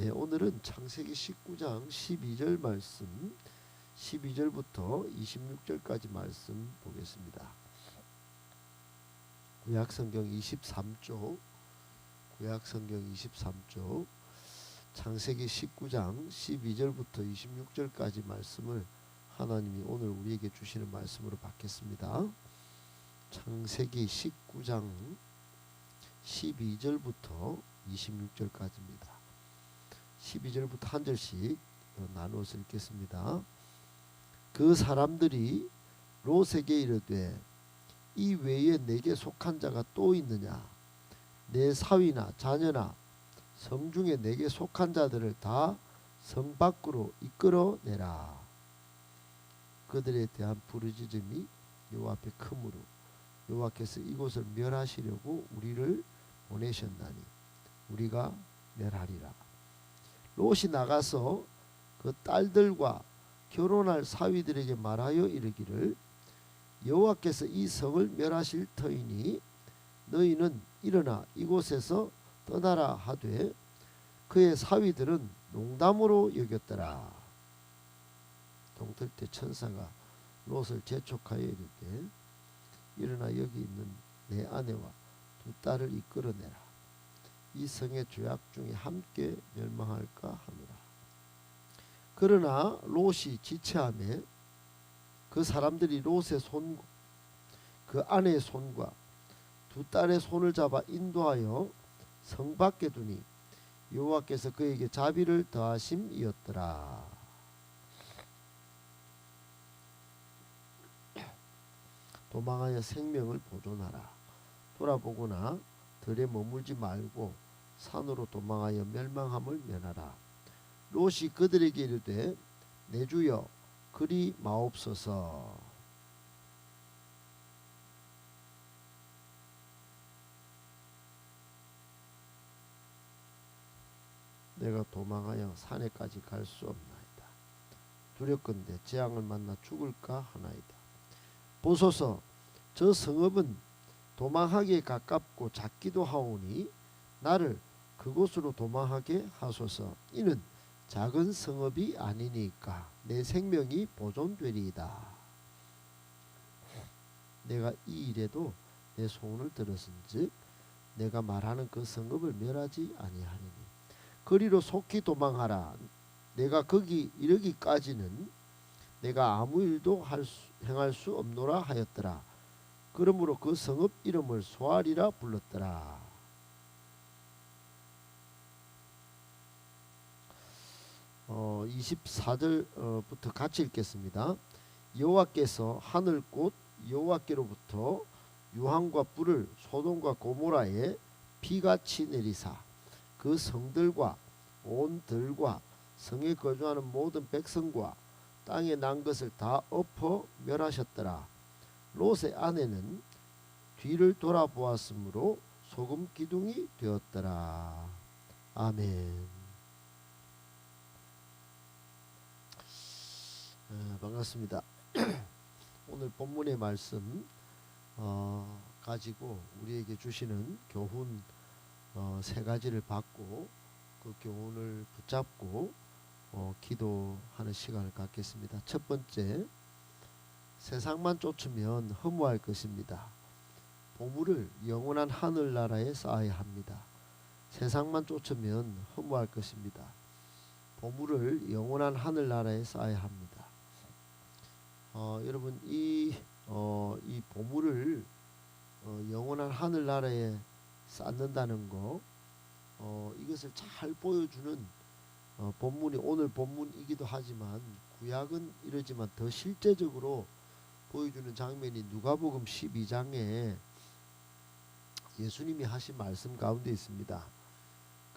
네, 오늘은 창세기 19장 12절 말씀 12절부터 26절까지 말씀 보겠습니다. 구약성경 23쪽 구약성경 23쪽 창세기 19장 12절부터 26절까지 말씀을 하나님이 오늘 우리에게 주시는 말씀으로 받겠습니다. 창세기 19장 12절부터 26절까지입니다. 12절부터 한 절씩 나누어서 읽겠습니다. 그 사람들이 롯에게 이르되 이 외에 내게 속한 자가 또 있느냐? 내 사위나 자녀나 성중에 내게 속한 자들을 다 성 밖으로 이끌어내라. 그들에 대한 부르짖음이 여호와 앞에 크므로 여호와께서 이곳을 멸하시려고 우리를 보내셨나니 우리가 멸하리라. 롯이 나가서 그 딸들과 결혼할 사위들에게 말하여 이르기를 여호와께서 이 성을 멸하실 터이니 너희는 일어나 이곳에서 떠나라 하되 그의 사위들은 농담으로 여겼더라. 동틀 때 천사가 롯을 재촉하여 이르되 일어나 여기 있는 내 아내와 두 딸을 이끌어내라. 이 성의 죄악 중에 함께 멸망할까 하노라. 그러나 롯이 지체하며 그 사람들이 롯의 손, 그 아내의 손과 두 딸의 손을 잡아 인도하여 성 밖에 두니 여호와께서 그에게 자비를 더하심이었더라. 도망하여 생명을 보존하라. 돌아보거나 들에 머물지 말고 산으로 도망하여 멸망함을 면하라. 롯이 그들에게 이르되 내 주여 그리 마옵소서. 내가 도망하여 산에까지 갈 수 없나이다. 두렵건대 재앙을 만나 죽을까 하나이다. 보소서, 저 성읍은 도망하기에 가깝고 작기도 하오니 나를 그곳으로 도망하게 하소서. 이는 작은 성읍이 아니니까 내 생명이 보존되리이다. 내가 이 일에도 내 소원을 들었은즉 내가 말하는 그 성읍을 멸하지 아니하리니 거리로 속히 도망하라. 내가 거기 이르기까지는 내가 아무 일도 행할 수 없노라 하였더라. 그러므로 그 성읍 이름을 소알이라 불렀더라. 24절부터 같이 읽겠습니다. 여호와께서 하늘꽃 여호와께로부터 유황과 뿔을 소돔과 고모라에 비같이 내리사 그 성들과 온 들과 성에 거주하는 모든 백성과 땅에 난 것을 다 엎어 멸하셨더라. 롯의 아내는 뒤를 돌아보았으므로 소금 기둥이 되었더라. 아멘. 반갑습니다. 오늘 본문의 말씀 가지고 우리에게 주시는 교훈 세 가지를 받고 그 교훈을 붙잡고 기도하는 시간을 갖겠습니다. 첫 번째, 세상만 쫓으면 허무할 것입니다. 보물을 영원한 하늘나라에 쌓아야 합니다. 세상만 쫓으면 허무할 것입니다. 보물을 영원한 하늘나라에 쌓아야 합니다. 여러분 이 보물을 영원한 하늘나라에 쌓는다는 거 이것을 잘 보여주는 본문이 오늘 본문이기도 하지만 구약은 이러지만 더 실제적으로 보여주는 장면이 누가복음 12장에 예수님이 하신 말씀 가운데 있습니다.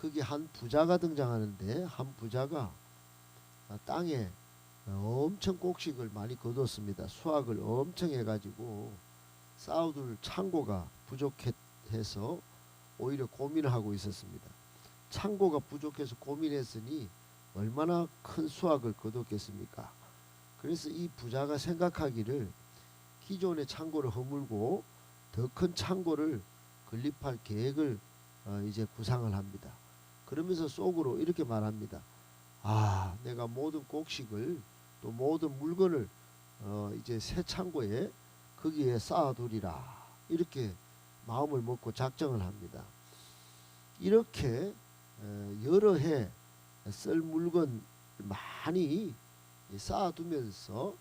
거기 한 부자가 등장하는데 한 부자가 땅에 엄청 곡식을 많이 거뒀습니다. 수확을 엄청 해가지고 쌓아둘 창고가 부족해서 오히려 고민을 하고 있었습니다. 창고가 부족해서 고민했으니 얼마나 큰 수확을 거뒀겠습니까? 그래서 이 부자가 생각하기를 기존의 창고를 허물고 더 큰 창고를 건립할 계획을 이제 구상을 합니다. 그러면서 속으로 이렇게 말합니다. 아, 내가 모든 곡식을 또 모든 물건을 이제 새 창고에 거기에 쌓아두리라. 이렇게 마음을 먹고 작정을 합니다. 이렇게 여러 해 쓸 물건 많이 쌓아두면서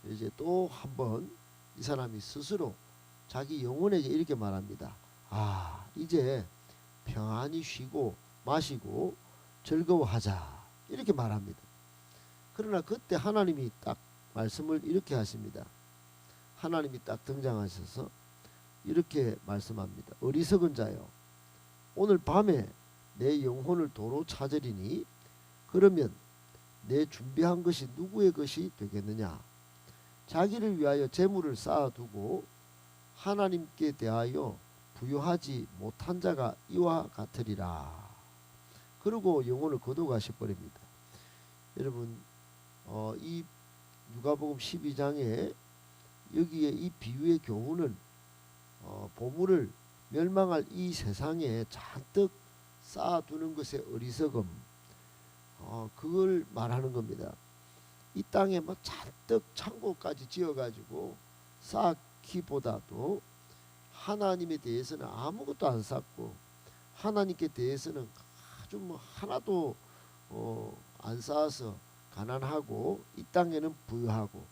이제 또 한번 이 사람이 스스로 자기 영혼에게 이렇게 말합니다. 아, 이제 평안히 쉬고 마시고 즐거워하자. 이렇게 말합니다. 그러나 그때 하나님이 딱 말씀을 이렇게 하십니다. 하나님이 딱 등장하셔서 이렇게 말씀합니다. 어리석은 자여, 오늘 밤에 내 영혼을 도로 찾으리니 그러면 내 준비한 것이 누구의 것이 되겠느냐. 자기를 위하여 재물을 쌓아두고 하나님께 대하여 부여하지 못한 자가 이와 같으리라. 그리고 영혼을 거둬가시 버립니다. 여러분, 이 누가복음 12장에 여기에 이 비유의 교훈은 보물을 멸망할 이 세상에 잔뜩 쌓아두는 것의 어리석음, 그걸 말하는 겁니다. 이 땅에 막 잔뜩 창고까지 지어가지고 쌓기보다도 하나님에 대해서는 아무것도 안 쌓고 하나님께 대해서는 아주 뭐 하나도 안 쌓아서 가난하고 이 땅에는 부유하고,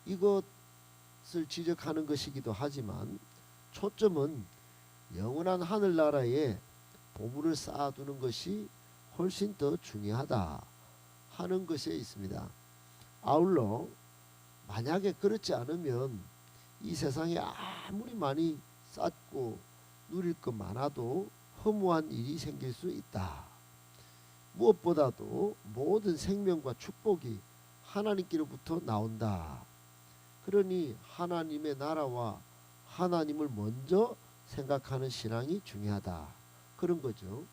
이것을 지적하는 것이기도 하지만 초점은 영원한 하늘나라에 보물을 쌓아두는 것이 훨씬 더 중요하다 하는 것에 있습니다. 아울러 만약에 그렇지 않으면 이 세상에 아무리 많이 쌓고 누릴 것 많아도 허무한 일이 생길 수 있다. 무엇보다도 모든 생명과 축복이 하나님께로부터 나온다. 그러니 하나님의 나라와 하나님을 먼저 생각하는 신앙이 중요하다. 그런 거죠.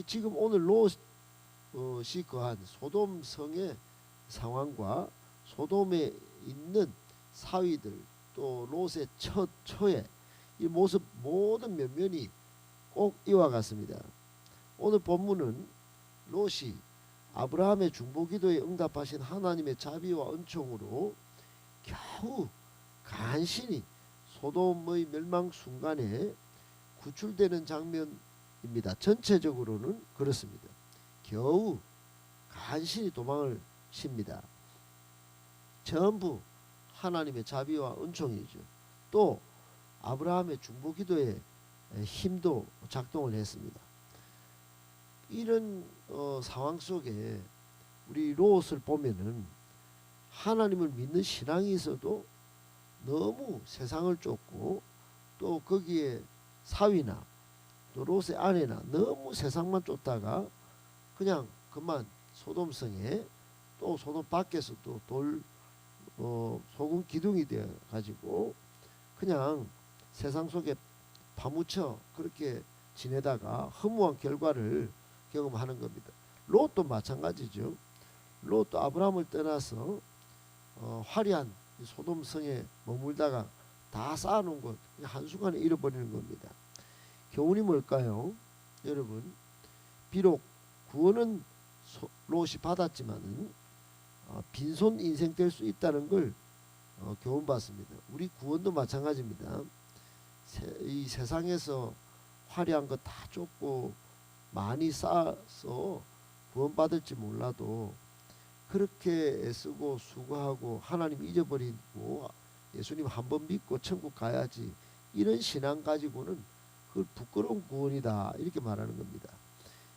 지금 오늘 롯이 거한 소돔 성의 상황과 소돔에 있는 사위들 또 롯의 처의 이 모습 모든 면면이 꼭 이와 같습니다. 오늘 본문은 롯이 아브라함의 중보기도에 응답하신 하나님의 자비와 은총으로 겨우 간신히 소돔의 멸망 순간에 구출되는 장면입니다. 전체적으로는 그렇습니다. 겨우 간신히 도망을 쉽니다. 전부 하나님의 자비와 은총이죠. 또 아브라함의 중보기도에 힘도 작동을 했습니다. 이런 상황 속에 우리 롯을 보면은 하나님을 믿는 신앙이 있어도 너무 세상을 쫓고 또 거기에 사위나 또 롯의 아내나 너무 세상만 쫓다가 그냥 그만 소돔성에 또 소돔 밖에서도 소금 기둥이 되어 가지고 그냥 세상 속에 파묻혀 그렇게 지내다가 허무한 결과를 경험하는 겁니다. 롯도 마찬가지죠. 롯도 아브라함을 떠나서 화려한 소돔성에 머물다가 다 쌓아놓은 것 한순간에 잃어버리는 겁니다. 교훈이 뭘까요? 여러분, 비록 구원은 롯이 받았지만은 빈손 인생 될 수 있다는 걸 교훈 받습니다. 우리 구원도 마찬가지입니다. 이 세상에서 화려한 거 다 쫓고 많이 쌓아서 구원받을지 몰라도 그렇게 애쓰고 수고하고 하나님 잊어버리고 예수님 한번 믿고 천국 가야지 이런 신앙 가지고는 그걸 부끄러운 구원이다 이렇게 말하는 겁니다.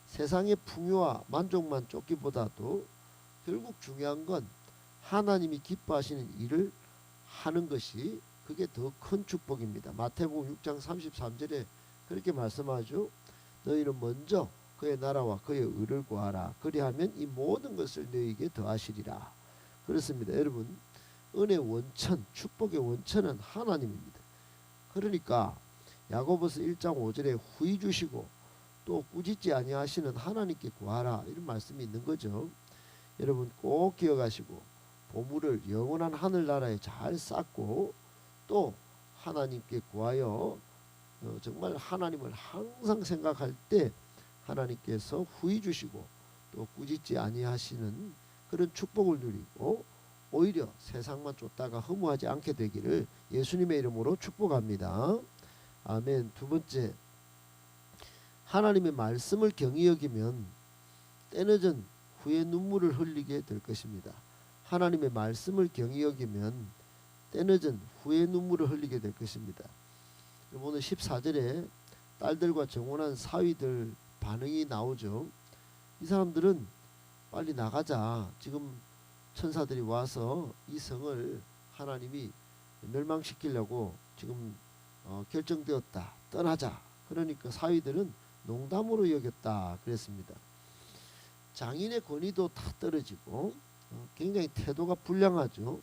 세상의 풍요와 만족만 쫓기보다도 결국 중요한 건 하나님이 기뻐하시는 일을 하는 것이 그게 더 큰 축복입니다. 마태복음 6장 33절에 그렇게 말씀하죠. 너희는 먼저 그의 나라와 그의 의를 구하라. 그리하면 이 모든 것을 너희에게 더하시리라. 그렇습니다. 여러분, 은혜의 원천, 축복의 원천은 하나님입니다. 그러니까 야고보서 1장 5절에 후히 주시고 또 꾸짖지 아니하시는 하나님께 구하라 이런 말씀이 있는 거죠. 여러분 꼭 기억하시고 보물을 영원한 하늘나라에 잘 쌓고 또 하나님께 구하여 정말 하나님을 항상 생각할 때 하나님께서 후히 주시고 또 꾸짖지 아니하시는 그런 축복을 누리고 오히려 세상만 쫓다가 허무하지 않게 되기를 예수님의 이름으로 축복합니다. 아멘. 두 번째, 하나님의 말씀을 경히 여기면 때늦은 후에 눈물을 흘리게 될 것입니다. 하나님의 말씀을 경히 여기면 때늦은 후에 눈물을 흘리게 될 것입니다. 오늘 14절에 딸들과 정혼한 사위들 반응이 나오죠. 이 사람들은 빨리 나가자. 지금 천사들이 와서 이 성을 하나님이 멸망시키려고 지금 결정되었다. 떠나자. 그러니까 사위들은 농담으로 여겼다 그랬습니다. 장인의 권위도 다 떨어지고 굉장히 태도가 불량하죠.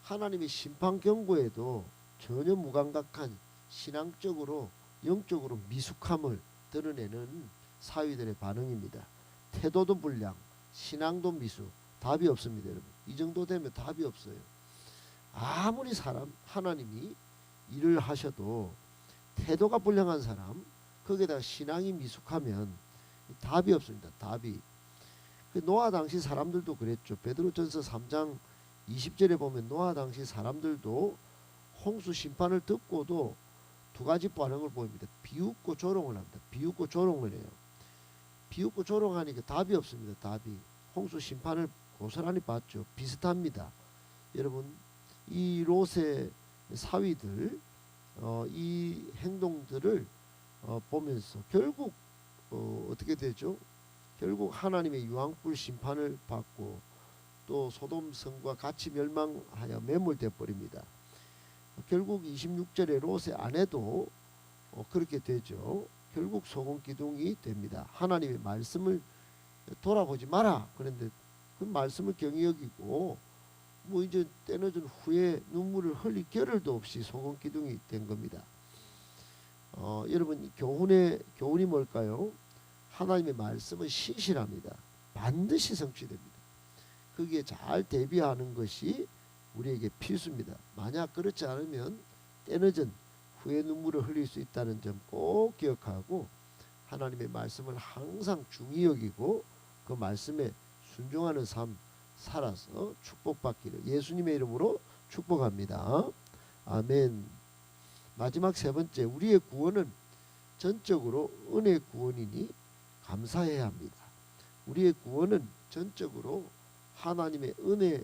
하나님의 심판 경고에도 전혀 무감각한 신앙적으로 영적으로 미숙함을 드러내는 사위들의 반응입니다. 태도도 불량, 신앙도 미숙, 답이 없습니다. 여러분, 이 정도 되면 답이 없어요. 아무리 하나님이 일을 하셔도 태도가 불량한 사람, 거기에다가 신앙이 미숙하면 답이 없습니다. 답이. 노아 당시 사람들도 그랬죠. 베드로전서 3장 20절에 보면 노아 당시 사람들도 홍수 심판을 듣고도 두 가지 반응을 보입니다. 비웃고 조롱을 합니다. 비웃고 조롱을 해요. 비웃고 조롱하니까 답이 없습니다. 답이. 홍수 심판을 고스란히 받죠. 비슷합니다. 여러분, 이 롯의 사위들 이 행동들을 보면서 결국 어떻게 되죠? 결국 하나님의 유황불 심판을 받고 또 소돔 성과 같이 멸망하여 매몰돼 버립니다. 결국 26절에 롯의 아내도 그렇게 되죠. 결국 소금 기둥이 됩니다. 하나님의 말씀을 돌아보지 마라. 그런데 그 말씀을 경히 여기고 뭐 이제 때늦은 후에 눈물을 흘릴 겨를도 없이 소금 기둥이 된 겁니다. 여러분, 교훈이 뭘까요? 하나님의 말씀은 신실합니다. 반드시 성취됩니다. 거기에 잘 대비하는 것이 우리에게 필수입니다. 만약 그렇지 않으면 때늦은 후에 눈물을 흘릴 수 있다는 점 꼭 기억하고 하나님의 말씀을 항상 중히 여기고 그 말씀에 순종하는 삶 살아서 축복받기를 예수님의 이름으로 축복합니다. 아멘. 마지막 세 번째, 우리의 구원은 전적으로 은혜 구원이니 감사해야 합니다. 우리의 구원은 전적으로 하나님의 은혜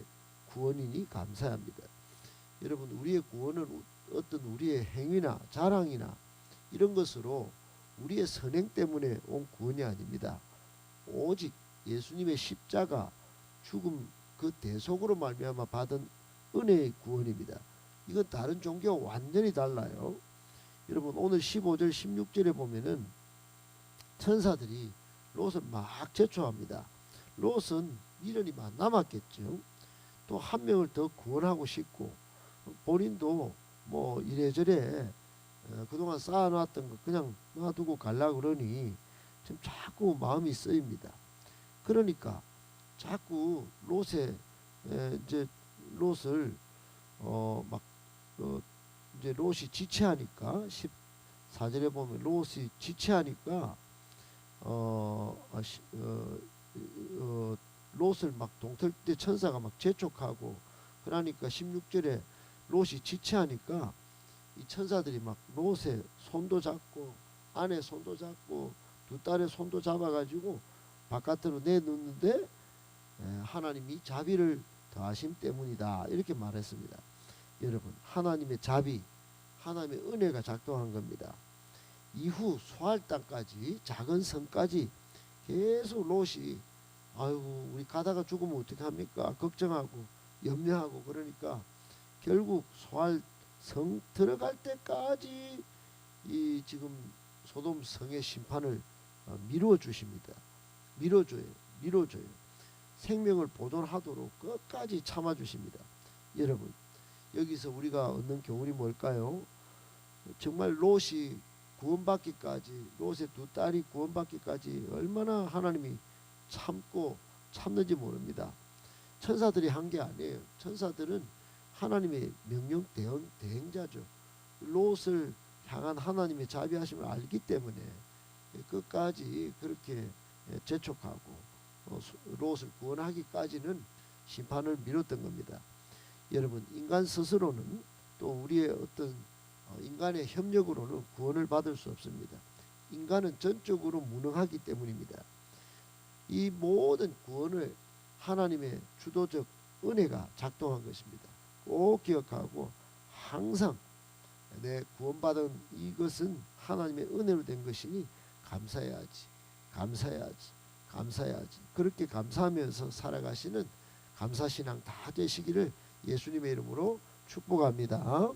구원이니 감사해야 합니다. 여러분, 우리의 구원은 어떤 우리의 행위나 자랑이나 이런 것으로 우리의 선행 때문에 온 구원이 아닙니다. 오직 예수님의 십자가 죽음 그 대속으로 말미암아 받은 은혜의 구원입니다. 이건 다른 종교와 완전히 달라요. 여러분, 오늘 15절 16절에 보면은 천사들이 롯을 막 제초합니다. 롯은 미련이 남았겠죠. 또 한 명을 더 구원하고 싶고 본인도 뭐 이래저래 그동안 쌓아놨던 거 그냥 놔두고 가려고 그러니 지금 자꾸 마음이 쓰입니다. 그러니까 자꾸 롯의 이제 롯을 이제 롯이 지체하니까 14절에 보면 롯이 지체하니까 롯을 막 동틀 때 천사가 막 재촉하고 그러니까 16절에 롯이 지체하니까 이 천사들이 막 롯의 손도 잡고 아내 손도 잡고 두 딸의 손도 잡아가지고 바깥으로 내놓는데 하나님이 자비를 더하심 때문이다 이렇게 말했습니다. 여러분, 하나님의 자비, 하나님의 은혜가 작동한 겁니다. 이후 소알 땅까지 작은 성까지 계속 롯이 아이고 우리 가다가 죽으면 어떻게 합니까? 걱정하고 염려하고 그러니까 결국 소알 성 들어갈 때까지 이 지금 소돔 성의 심판을 미루어 주십니다. 미뤄줘요. 생명을 보존하도록 끝까지 참아 주십니다. 여러분, 여기서 우리가 얻는 교훈이 뭘까요? 정말 롯이 구원받기까지 롯의 두 딸이 구원받기까지 얼마나 하나님이 참는지 모릅니다. 천사들이 한 게 아니에요. 천사들은 하나님의 명령 대행자죠. 롯을 향한 하나님의 자비하심을 알기 때문에 끝까지 그렇게 재촉하고 롯을 구원하기까지는 심판을 미뤘던 겁니다. 여러분, 인간 스스로는 또 우리의 어떤 인간의 협력으로는 구원을 받을 수 없습니다. 인간은 전적으로 무능하기 때문입니다. 이 모든 구원을 하나님의 주도적 은혜가 작동한 것입니다. 꼭 기억하고 항상 내 구원받은 이것은 하나님의 은혜로 된 것이니 감사해야지, 감사해야지, 감사해야지. 그렇게 감사하면서 살아가시는 감사신앙 다 되시기를 예수님의 이름으로 축복합니다.